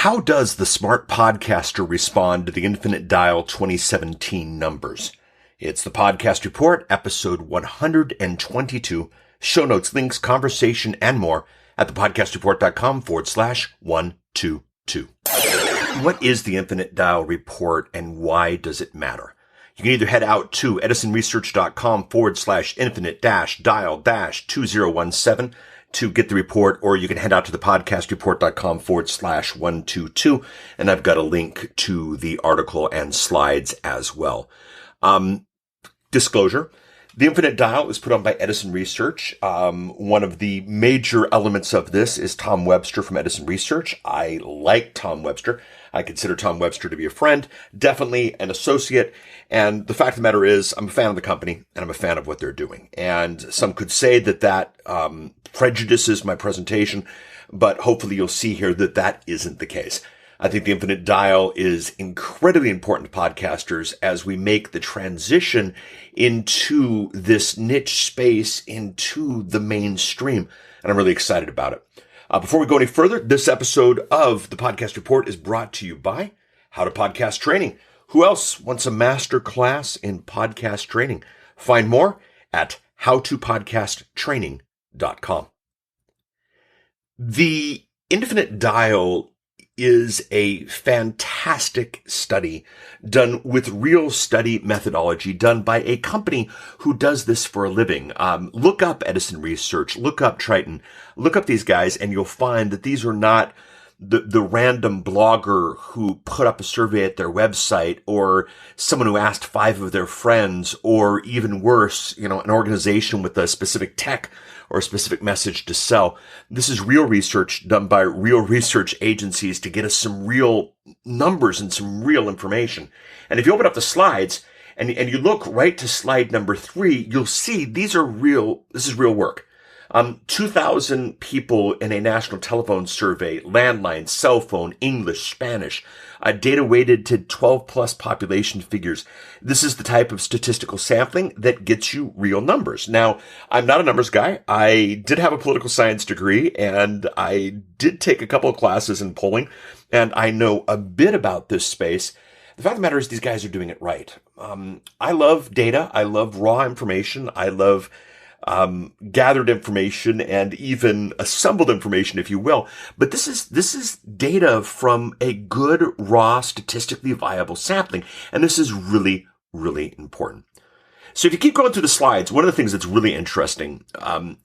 How does the smart podcaster respond to the Infinite Dial 2017 numbers? It's the Podcast Report, episode 122. Show notes, links, conversation, and more at thepodcastreport.com/122. What is the Infinite Dial Report and why does it matter? You can either head out to edisonresearch.com/infinite-dial-2017 to get the report, or you can head out to the podcastreport.com/122, and I've got a link to the article and slides as well. Disclosure. The Infinite Dial is put on by Edison Research. One of the major elements of this is Tom Webster from Edison Research. I like Tom Webster. I consider Tom Webster to be a friend, definitely an associate. And the fact of the matter is, I'm a fan of the company and I'm a fan of what they're doing. And some could say that prejudices my presentation, but hopefully you'll see here that isn't the case. I think the Infinite Dial is incredibly important to podcasters as we make the transition into this niche space, into the mainstream. And I'm really excited about it. Before we go any further, this episode of the Podcast Report is brought to you by How to Podcast Training. Who else wants a master class in podcast training? Find more at howtopodcasttraining.com. The Infinite Dial is a fantastic study done with real study methodology done by a company who does this for a living. Look up Edison Research, look up Triton, look up these guys, and you'll find that these are not the random blogger who put up a survey at their website, or someone who asked 5 of their friends, or even worse, an organization with a specific tech or a specific message to sell. This is real research done by real research agencies to get us some real numbers and some real information. And if you open up the slides and you look right to slide number 3, you'll see this is real work. 2,000 people in a national telephone survey, landline, cell phone, English, Spanish, data weighted to 12 plus population figures. This is the type of statistical sampling that gets you real numbers. Now, I'm not a numbers guy. I did have a political science degree and I did take a couple of classes in polling, and I know a bit about this space. The fact of the matter is these guys are doing it right. I love data. I love raw information. I love gathered information and even assembled information, if you will. But this is data from a good, raw, statistically viable sampling. And this is really, really important. So if you keep going through the slides, one of the things that's really interesting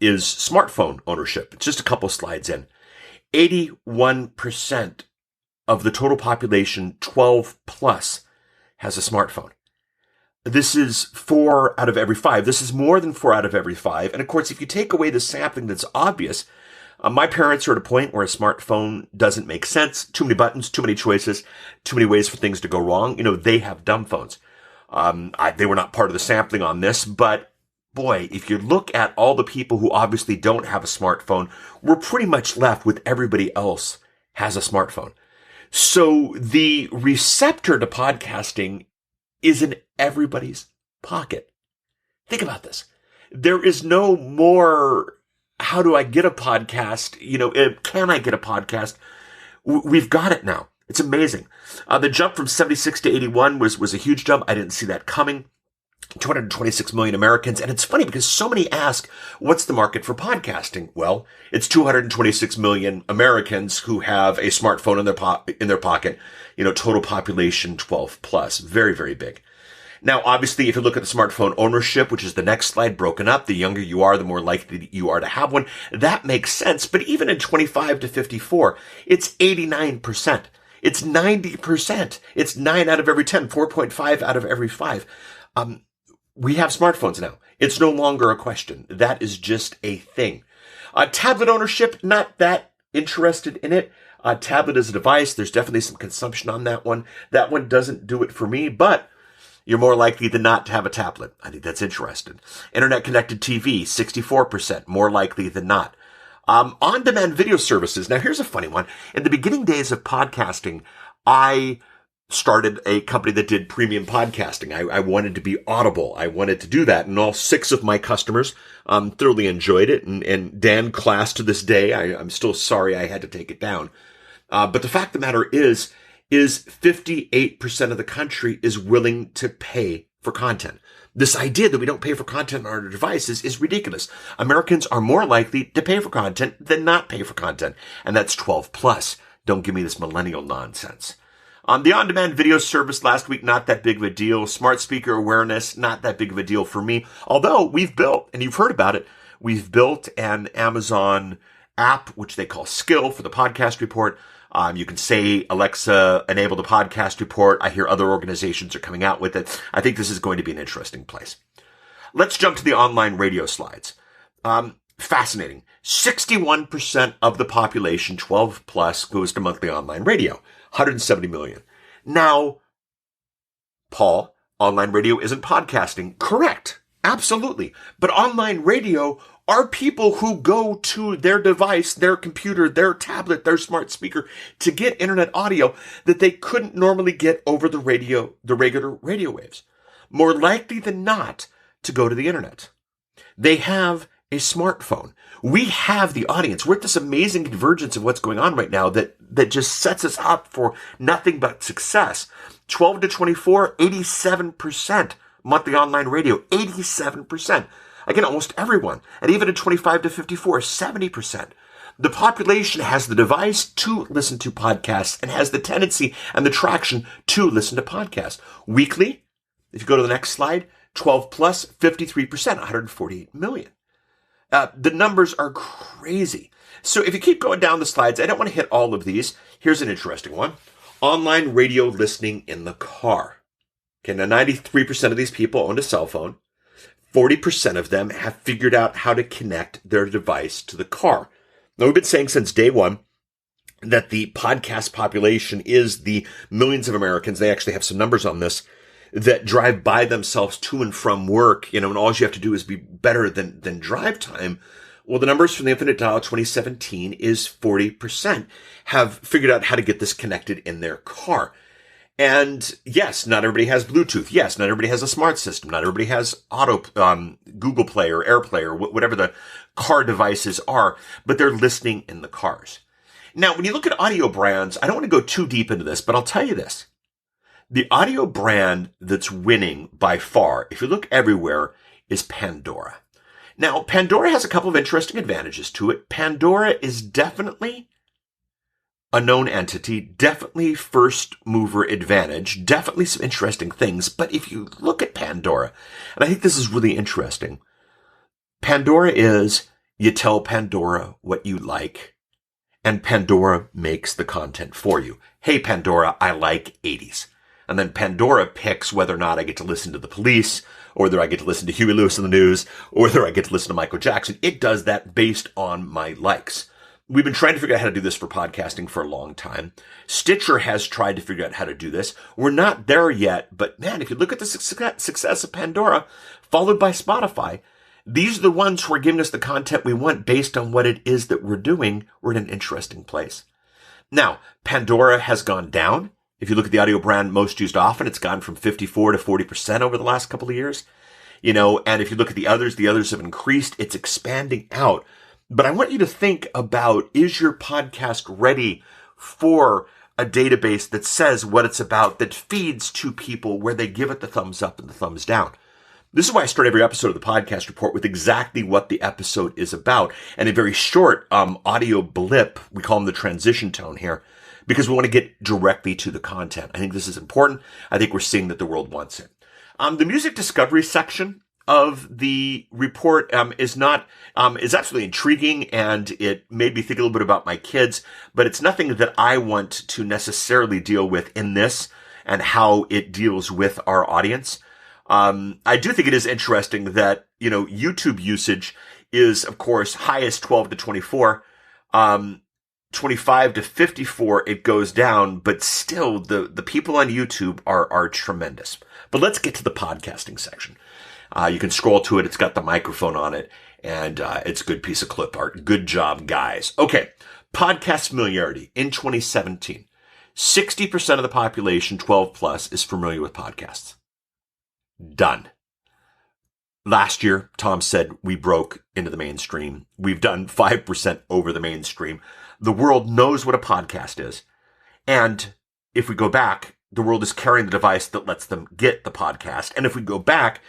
is smartphone ownership. It's just a couple slides in. 81% of the total population, 12 plus, has a smartphone. This is 4 out of every 5. This is more than 4 out of every 5. And of course, if you take away the sampling that's obvious, my parents are at a point where a smartphone doesn't make sense. Too many buttons, too many choices, too many ways for things to go wrong. They have dumb phones. They were not part of the sampling on this, but boy, if you look at all the people who obviously don't have a smartphone, we're pretty much left with everybody else has a smartphone. So the receptor to podcasting is in everybody's pocket. Think about this. There is no more, how do I get a podcast? Can I get a podcast? We've got it now. It's amazing. The jump from 76 to 81 was a huge jump. I didn't see that coming. 226 million Americans. And it's funny because so many ask, what's the market for podcasting? Well, it's 226 million Americans who have a smartphone in their pocket, total population 12 plus. Very, very big. Now, obviously, if you look at the smartphone ownership, which is the next slide broken up, the younger you are, the more likely you are to have one. That makes sense. But even in 25 to 54, it's 89%. It's 90%. It's 9 out of every 10, 4.5 out of every 5. We have smartphones now. It's no longer a question. That is just a thing. Tablet ownership, not that interested in it. Tablet is a device. There's definitely some consumption on that one. That one doesn't do it for me, but you're more likely than not to have a tablet. I think that's interesting. Internet connected TV, 64%, more likely than not. On-demand video services. Now, here's a funny one. In the beginning days of podcasting, I started a company that did premium podcasting. I wanted to be Audible. I wanted to do that. And all 6 of my customers thoroughly enjoyed it. And Dan Class, to this day, I'm still sorry I had to take it down. But the fact of the matter is 58% of the country is willing to pay for content. This idea that we don't pay for content on our devices is ridiculous. Americans are more likely to pay for content than not pay for content. And that's 12 plus. Don't give me this millennial nonsense. The on-demand video service last week, not that big of a deal. Smart speaker awareness, not that big of a deal for me. Although we've built, and you've heard about it, we've built an Amazon app, which they call Skill for the podcast report. You can say, Alexa, enable the podcast report. I hear other organizations are coming out with it. I think this is going to be an interesting place. Let's jump to the online radio slides. Fascinating. 61% of the population, 12 plus, goes to monthly online radio. 170 million. Now, Paul, online radio isn't podcasting. Correct. Absolutely. But online radio are people who go to their device, their computer, their tablet, their smart speaker to get internet audio that they couldn't normally get over the radio, the regular radio waves. More likely than not to go to the internet. They have a smartphone. We have the audience. We're at this amazing convergence of what's going on right now that just sets us up for nothing but success. 12 to 24, 87% monthly online radio, 87%. Again, almost everyone. And even at 25 to 54, 70%. The population has the device to listen to podcasts and has the tendency and the traction to listen to podcasts. Weekly, if you go to the next slide, 12 plus, 53%, 148 million. The numbers are crazy. So if you keep going down the slides, I don't want to hit all of these. Here's an interesting one. Online radio listening in the car. Okay, now 93% of these people own a cell phone. 40% of them have figured out how to connect their device to the car. Now, we've been saying since day one that the podcast population is the millions of Americans. They actually have some numbers on this that drive by themselves to and from work, and all you have to do is be better than drive time. Well, the numbers from the Infinite Dial 2017 is 40% have figured out how to get this connected in their car. And yes, not everybody has Bluetooth. Yes, not everybody has a smart system. Not everybody has Google Play or AirPlay or whatever the car devices are, but they're listening in the cars. Now, when you look at audio brands, I don't want to go too deep into this, but I'll tell you this. The audio brand that's winning by far, if you look everywhere, is Pandora. Now, Pandora has a couple of interesting advantages to it. Pandora is definitely a known entity, definitely first mover advantage, definitely some interesting things. But if you look at Pandora, and I think this is really interesting, Pandora is, you tell Pandora what you like, and Pandora makes the content for you. Hey, Pandora, I like 80s. And then Pandora picks whether or not I get to listen to The Police, or whether I get to listen to Huey Lewis in the News, or whether I get to listen to Michael Jackson. It does that based on my likes. We've been trying to figure out how to do this for podcasting for a long time. Stitcher has tried to figure out how to do this. We're not there yet, but man, if you look at the success of Pandora, followed by Spotify, these are the ones who are giving us the content we want based on what it is that we're doing. We're in an interesting place. Now, Pandora has gone down. If you look at the audio brand most used often, it's gone from 54 to 40% over the last couple of years. And if you look at the others have increased. It's expanding out. But I want you to think about, is your podcast ready for a database that says what it's about, that feeds to people where they give it the thumbs up and the thumbs down? This is why I start every episode of the podcast report with exactly what the episode is about, and a very short audio blip. We call them the transition tone here, because we want to get directly to the content. I think this is important. I think we're seeing that the world wants it. The music discovery section of the report is absolutely intriguing, and it made me think a little bit about my kids, but it's nothing that I want to necessarily deal with in this and how it deals with our audience. I do think it is interesting that, YouTube usage is, of course, highest 12 to 24. 25 to 54, it goes down, but still the people on YouTube are tremendous. But let's get to the podcasting section. You can scroll to it. It's got the microphone on it, and it's a good piece of clip art. Good job, guys. Okay. Podcast familiarity in 2017. 60% of the population, 12 plus, is familiar with podcasts. Done. Last year, Tom said we broke into the mainstream. We've done 5% over the mainstream. The world knows what a podcast is. And if we go back, the world is carrying the device that lets them get the podcast. And if we go back,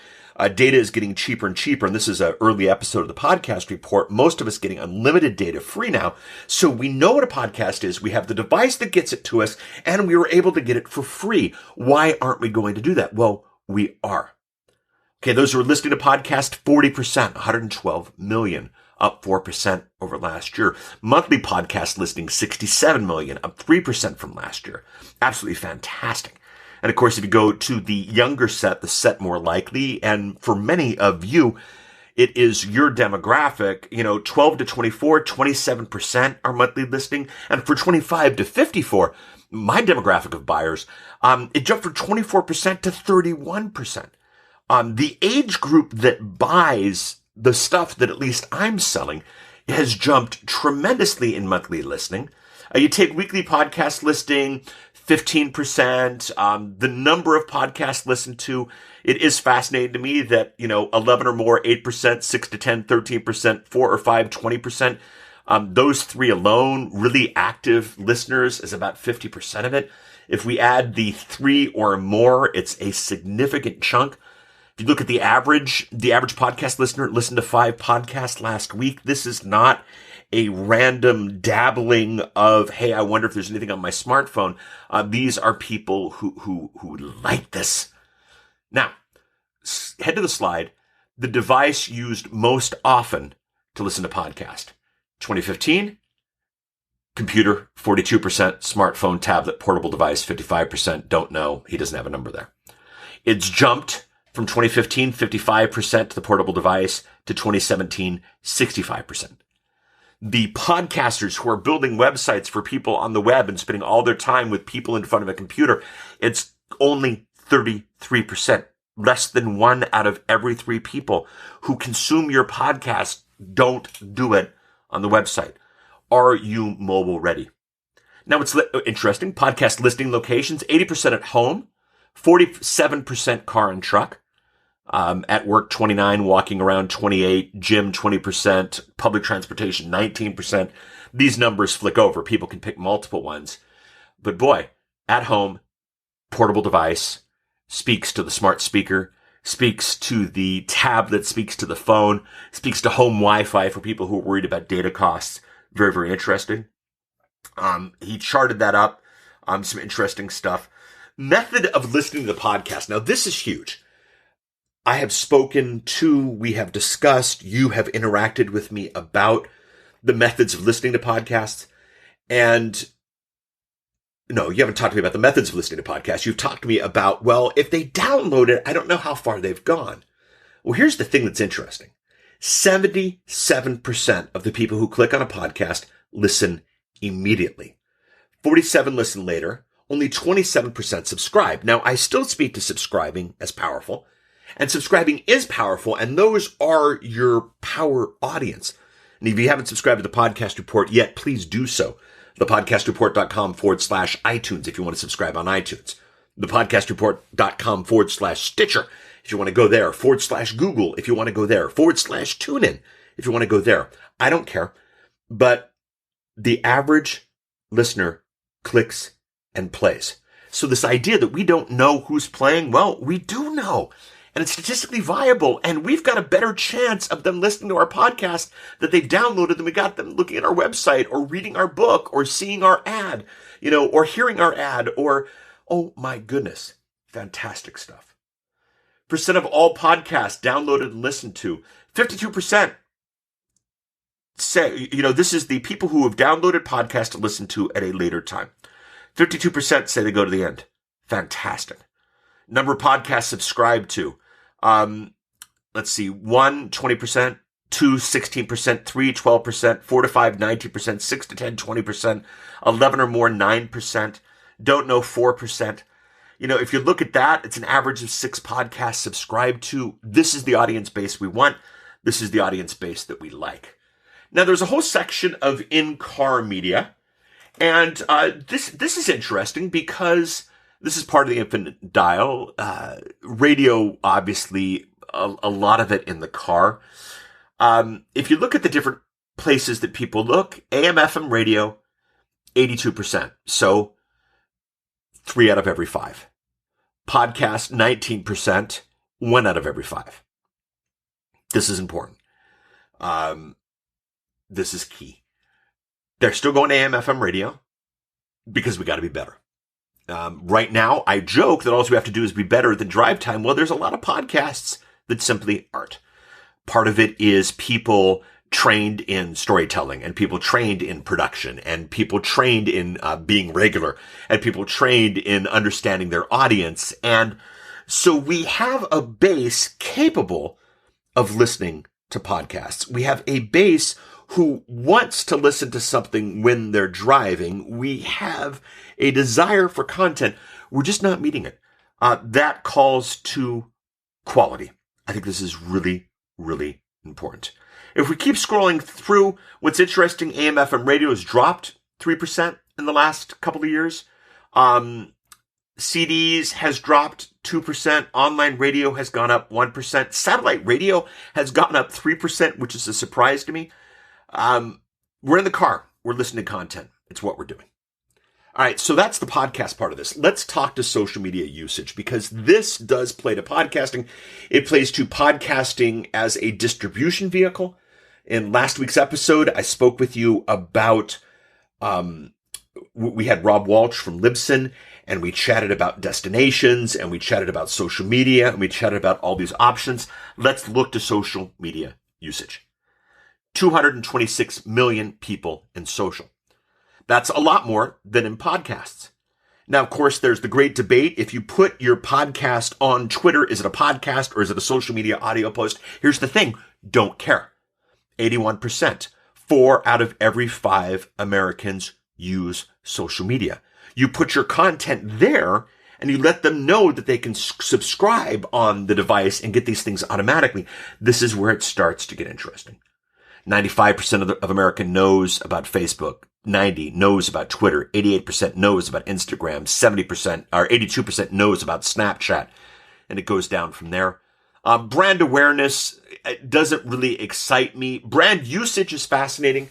data is getting cheaper and cheaper. And this is an early episode of the podcast report. Most of us getting unlimited data free now. So we know what a podcast is. We have the device that gets it to us, and we were able to get it for free. Why aren't we going to do that? Well, we are. Okay, those who are listening to podcast, 40%, 112 million, up 4% over last year. Monthly podcast listening, 67 million, up 3% from last year. Absolutely fantastic. And of course, if you go to the younger set, the set more likely, and for many of you, it is your demographic, 12 to 24, 27% are monthly listening. And for 25 to 54, my demographic of buyers, it jumped from 24% to 31%. The age group that buys the stuff that at least I'm selling has jumped tremendously in monthly listening. You take weekly podcast listing, 15%. The number of podcasts listened to, it is fascinating to me that, 11 or more, 8%, 6 to 10, 13%, 4 or 5, 20%. Those three alone, really active listeners, is about 50% of it. If we add the 3 or more, it's a significant chunk. If you look at the average podcast listener listened to 5 podcasts last week. This is not a random dabbling of, hey, I wonder if there's anything on my smartphone. These are people who like this. Now, head to the slide. The device used most often to listen to podcast. 2015, computer, 42%, smartphone, tablet, portable device, 55%. Don't know. He doesn't have a number there. It's jumped from 2015, 55% to the portable device, to 2017, 65%. The podcasters who are building websites for people on the web and spending all their time with people in front of a computer, it's only 33%. Less than 1 out of every 3 people who consume your podcast don't do it on the website. Are you mobile ready? Now, it's interesting. Podcast listing locations, 80% at home, 47% car and truck. At work, 29, walking around, 28, gym, 20%, public transportation, 19%. These numbers flick over. People can pick multiple ones. But boy, at home, portable device, speaks to the smart speaker, speaks to the tablet, speaks to the phone, speaks to home Wi-Fi for people who are worried about data costs. Very, very interesting. He charted that up. Some interesting stuff. Method of listening to the podcast. Now, this is huge. I have spoken to, we have discussed, you have interacted with me about the methods of listening to podcasts. And no, you haven't talked to me about the methods of listening to podcasts. You've talked to me about, well, if they download it, I don't know how far they've gone. Well, here's the thing that's interesting. 77% of the people who click on a podcast listen immediately. 47 listen later. Only 27% subscribe. Now, I still speak to subscribing as powerful. And subscribing is powerful, and those are your power audience. And if you haven't subscribed to the Podcast Report yet, please do so. thepodcastreport.com/iTunes if you want to subscribe on iTunes. thepodcastreport.com/Stitcher if you want to go there. /Google if you want to go there. /TuneIn if you want to go there. I don't care. But the average listener clicks and plays. So this idea that we don't know who's playing, well, we do know. And it's statistically viable, and we've got a better chance of them listening to our podcast that they've downloaded than we got them looking at our website or reading our book or seeing our ad, or hearing our ad or, oh my goodness, fantastic stuff. Percent of all podcasts downloaded and listened to, 52% say, this is the people who have downloaded podcasts to listen to at a later time. 52% say they go to the end. Fantastic. Number of podcasts subscribed to. Let's see. 1, 20%. 2, 16%. 3, 12%. 4 to 5, 19%. 6 to 10, 20%. 11 or more, 9%. Don't know, 4%. If you look at that, it's an average of 6 podcasts subscribed to. This is the audience base we want. This is the audience base that we like. Now, there's a whole section of in-car media. And this is interesting because this is part of the infinite dial. Radio, obviously, a lot of it in the car. If you look at the different places that people look, AM, FM radio, 82%. So 3 out of every 5. Podcast, 19%, 1 out of every 5. This is important. This is key. They're still going to AM, FM radio because we got to be better. Right now, I joke that all we have to do is be better than drive time. Well, there's a lot of podcasts that simply aren't. Part of it is people trained in storytelling and people trained in production and people trained in being regular and people trained in understanding their audience. And so we have a base capable of listening to podcasts. We have a base who wants to listen to something when they're driving. We have a desire for content. We're just not meeting it. That calls to quality. I think this is really, really important. If we keep scrolling through, what's interesting, AM, FM radio has dropped 3% in the last couple of years. CDs has dropped 2%. Online radio has gone up 1%. Satellite radio has gone up 3%, which is a surprise to me. We're in the car. We're listening to content. It's what we're doing. All right, so that's the podcast part of this. Let's talk to social media usage because this does play to podcasting. It plays to podcasting as a distribution vehicle. In last week's episode, I spoke with you about, we had Rob Walsh from Libsyn, and we chatted about destinations, and we chatted about social media, and we chatted about all these options. Let's look to social media usage. 226 million people in social. That's a lot more than in podcasts. Now, of course, there's the great debate. If you put your podcast on Twitter, is it a podcast or is it a social media audio post? Here's the thing. Don't care. 81%. 4 out of every 5 Americans use social media. You put your content there and you let them know that they can subscribe on the device and get these things automatically. This is where it starts to get interesting. 95% of America knows about Facebook. 90% knows about Twitter. 88% knows about Instagram. 70% or 82% knows about Snapchat. And it goes down from there. Brand awareness doesn't really excite me. Brand usage is fascinating.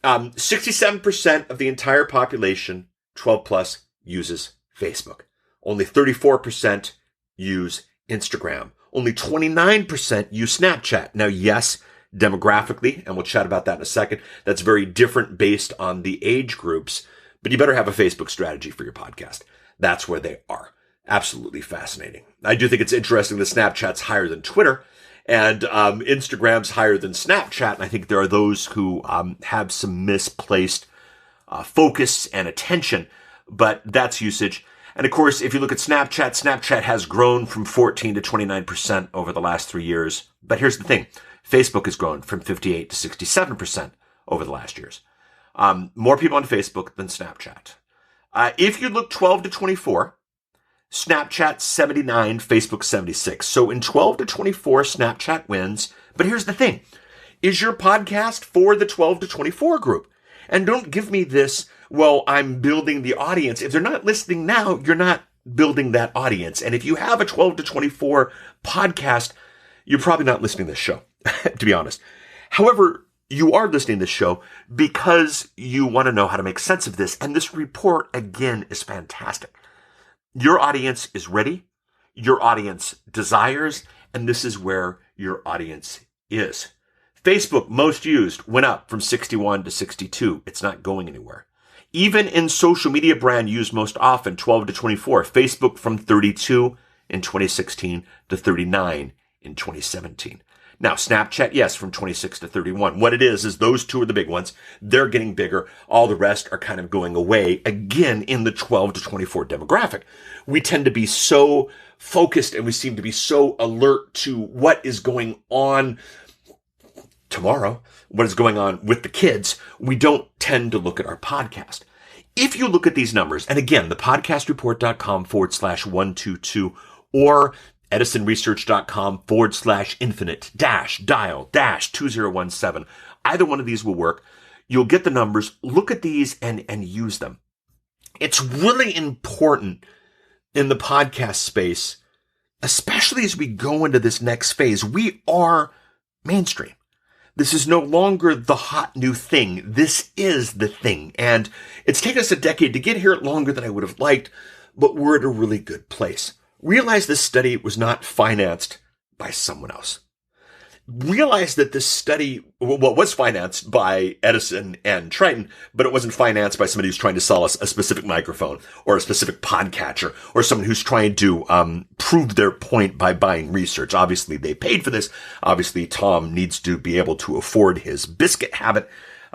67% of the entire population, 12 plus, uses Facebook. Only 34% use Instagram. Only 29% use Snapchat. Now, yes, demographically, and we'll chat about that in a second, that's very different based on the age groups, but you better have a Facebook strategy for your podcast. That's where they are. Absolutely fascinating. I do think it's interesting that Snapchat's higher than Twitter and Instagram's higher than Snapchat. And I think there are those who have some misplaced focus and attention, but that's usage. And of course, if you look at Snapchat, Snapchat has grown from 14 to 29% over the last 3 years. But here's the thing. Facebook has grown from 58 to 67% over the last years. More people on Facebook than Snapchat. If you look 12 to 24, Snapchat 79, Facebook 76. So in 12 to 24, Snapchat wins. But here's the thing. Is your podcast for the 12 to 24 group? And don't give me this, well, I'm building the audience. If they're not listening now, you're not building that audience. And if you have a 12 to 24 podcast, you're probably not listening to this show, to be honest. However, you are listening to this show because you want to know how to make sense of this. And this report, again, is fantastic. Your audience is ready. Your audience desires. And this is where your audience is. Facebook, most used, went up from 61 to 62. It's not going anywhere. Even in social media brand used most often, 12 to 24, Facebook from 32 in 2016 to 39 in 2017. Now, Snapchat, yes, from 26 to 31. What it is those two are the big ones. They're getting bigger. All the rest are kind of going away, again, in the 12 to 24 demographic. We tend to be so focused and we seem to be so alert to what is going on tomorrow, what is going on with the kids. We don't tend to look at our podcast. If you look at these numbers, and again, the podcastreport.com/122 or edisonresearch.com/infinite-dial-2017. Either one of these will work. You'll get the numbers. Look at these and use them. It's really important in the podcast space, especially as we go into this next phase. We are mainstream. This is no longer the hot new thing. This is the thing. And it's taken us a decade to get here, longer than I would have liked, but we're at a really good place. Realize this study was not financed by someone else. Realize that this study, was financed by Edison and Triton, but it wasn't financed by somebody who's trying to sell us a specific microphone or a specific podcatcher or someone who's trying to prove their point by buying research. Obviously, they paid for this. Obviously, Tom needs to be able to afford his biscuit habit.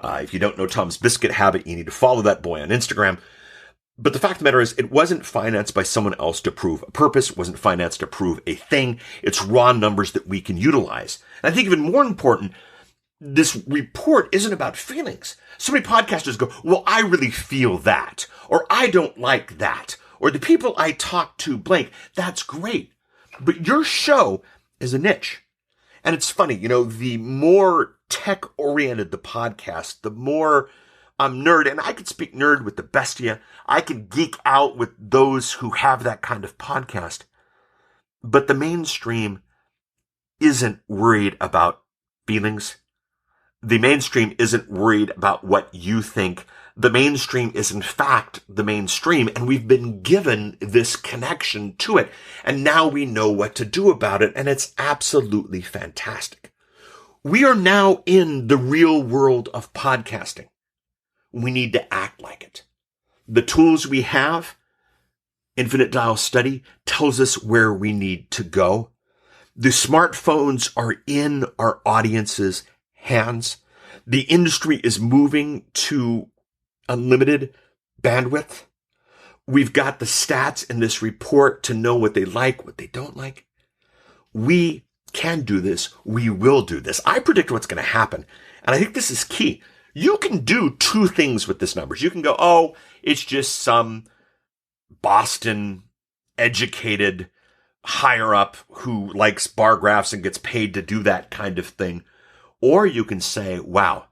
If you don't know Tom's biscuit habit, you need to follow that boy on Instagram. But the fact of the matter is, it wasn't financed by someone else to prove a purpose. It wasn't financed to prove a thing. It's raw numbers that we can utilize. And I think even more important, this report isn't about feelings. So many podcasters go, well, I really feel that, or I don't like that, or the people I talk to blank. That's great. But your show is a niche. And it's funny, the more tech-oriented the podcast, the more I'm nerd, and I can speak nerd with the best of you. I can geek out with those who have that kind of podcast. But the mainstream isn't worried about feelings. The mainstream isn't worried about what you think. The mainstream is, in fact, the mainstream, and we've been given this connection to it. And now we know what to do about it, and it's absolutely fantastic. We are now in the real world of podcasting. We need to act like it. The tools we have, Infinite Dial Study, tells us where we need to go. The smartphones are in our audience's hands. The industry is moving to unlimited bandwidth. We've got the stats in this report to know what they like, what they don't like. We can do this. We will do this. I predict what's going to happen. And I think this is key. You can do two things with this numbers. You can go, oh, it's just some Boston educated higher up who likes bar graphs and gets paid to do that kind of thing. Or you can say, wow,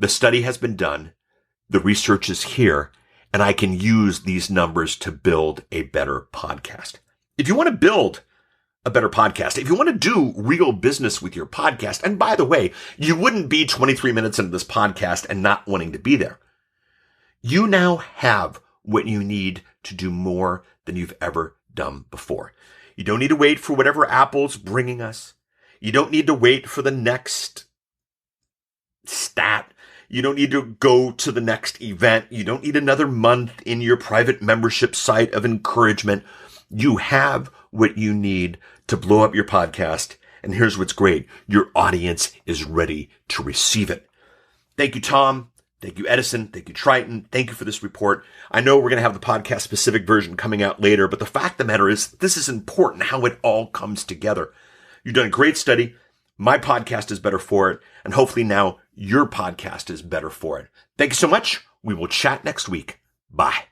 the study has been done. The research is here, and I can use these numbers to build a better podcast. If you want to build a better podcast, if you want to do real business with your podcast, and by the way, you wouldn't be 23 minutes into this podcast and not wanting to be there. You now have what you need to do more than you've ever done before. You don't need to wait for whatever Apple's bringing us. You don't need to wait for the next stat. You don't need to go to the next event. You don't need another month in your private membership site of encouragement. You have what you need to blow up your podcast. And here's what's great. Your audience is ready to receive it. Thank you, Tom. Thank you, Edison. Thank you, Triton. Thank you for this report. I know we're going to have the podcast specific version coming out later, but the fact of the matter is this is important, how it all comes together. You've done a great study. My podcast is better for it. And hopefully now your podcast is better for it. Thank you so much. We will chat next week. Bye.